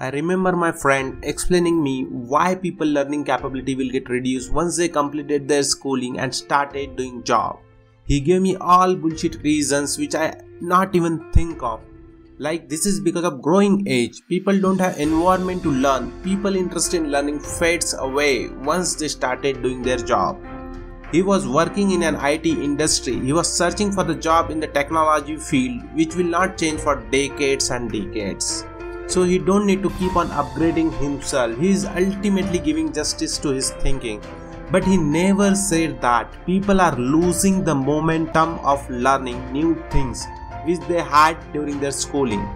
I remember my friend explaining me why people learning capability will get reduced once they completed their schooling and started doing job. He gave me all bullshit reasons which I not even think of. Like this is because of growing age. People don't have environment to learn. People interested in learning fades away once they started doing their job. He was working in an IT industry. He was searching for the job in the technology field which will not change for decades and decades. So he don't need to keep on upgrading himself. He is ultimately giving justice to his thinking. But he never said that people are losing the momentum of learning new things which they had during their schooling.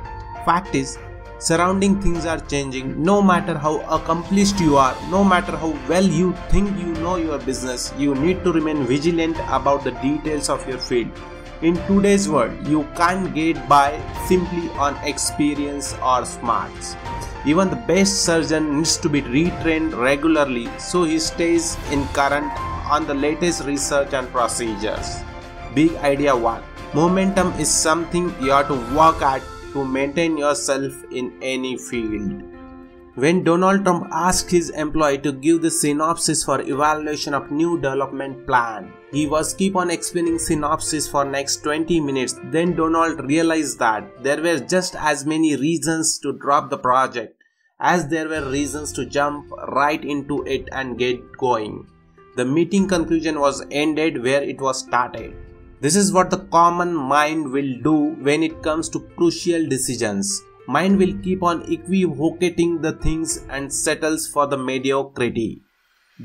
Fact is, surrounding things are changing. No matter how accomplished you are, no matter how well you think you know your business, you need to remain vigilant about the details of your field. In today's world, you can't get by simply on experience or smarts. Even the best surgeon needs to be retrained regularly so he stays in current on the latest research and procedures. Big idea 1. Momentum is something you have to work at to maintain yourself in any field. When Donald Trump asked his employee to give the synopsis for evaluation of new development plan, he was keep on explaining synopsis for next 20 minutes. Then Donald realized that there were just as many reasons to drop the project as there were reasons to jump right into it and get going. The meeting conclusion was ended where it was started. This is what the common mind will do when it comes to crucial decisions. Mind will keep on equivocating the things and settles for the mediocrity.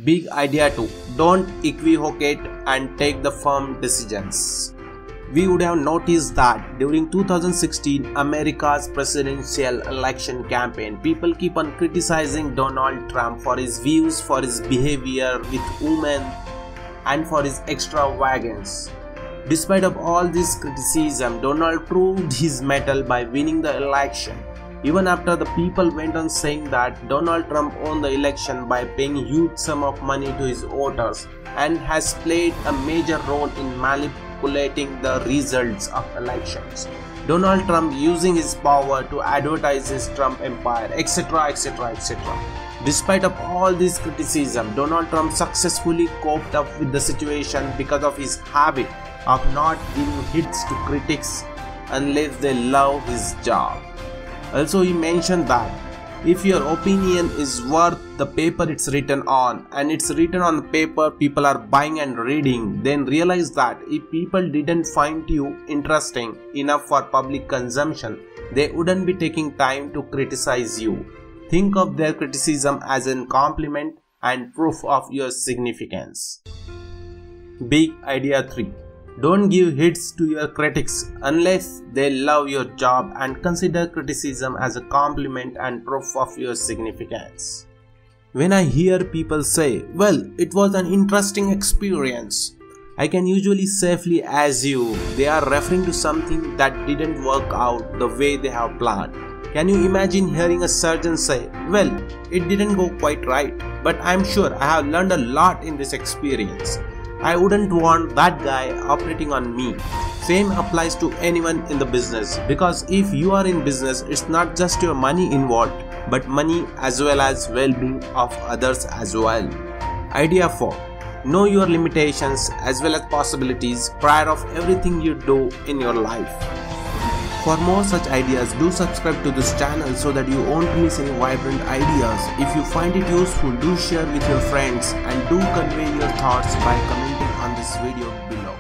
Big idea 2. Don't equivocate and take the firm decisions. We would have noticed that during 2016 America's presidential election campaign, people keep on criticizing Donald Trump for his views, for his behavior with women and for his extravagance. Despite of all this criticism, Donald proved his mettle by winning the election. Even after the people went on saying that Donald Trump won the election by paying huge sum of money to his voters and has played a major role in manipulating the results of elections. Donald Trump using his power to advertise his Trump empire, etc., etc., etc. Despite of all this criticism, Donald Trump successfully coped up with the situation because of his habit of not giving hits to critics unless they love his job. Also, he mentioned that if your opinion is worth the paper it's written on and it's written on the paper people are buying and reading, then realize that if people didn't find you interesting enough for public consumption, they wouldn't be taking time to criticize you. Think of their criticism as a compliment and proof of your significance. Big idea 3. Don't give hits to your critics unless they love your job and consider criticism as a compliment and proof of your significance. When I hear people say, well, it was an interesting experience, I can usually safely assume they are referring to something that didn't work out the way they have planned. Can you imagine hearing a surgeon say, well, it didn't go quite right, but I'm sure I have learned a lot in this experience. I wouldn't want that guy operating on me. Same applies to anyone in the business, because if you are in business, it's not just your money involved, but money as well as well-being of others as well. Idea 4. Know your limitations as well as possibilities prior of everything you do in your life. For more such ideas, do subscribe to this channel so that you won't miss any vibrant ideas. If you find it useful, do share with your friends and do convey your thoughts by commenting on this video below.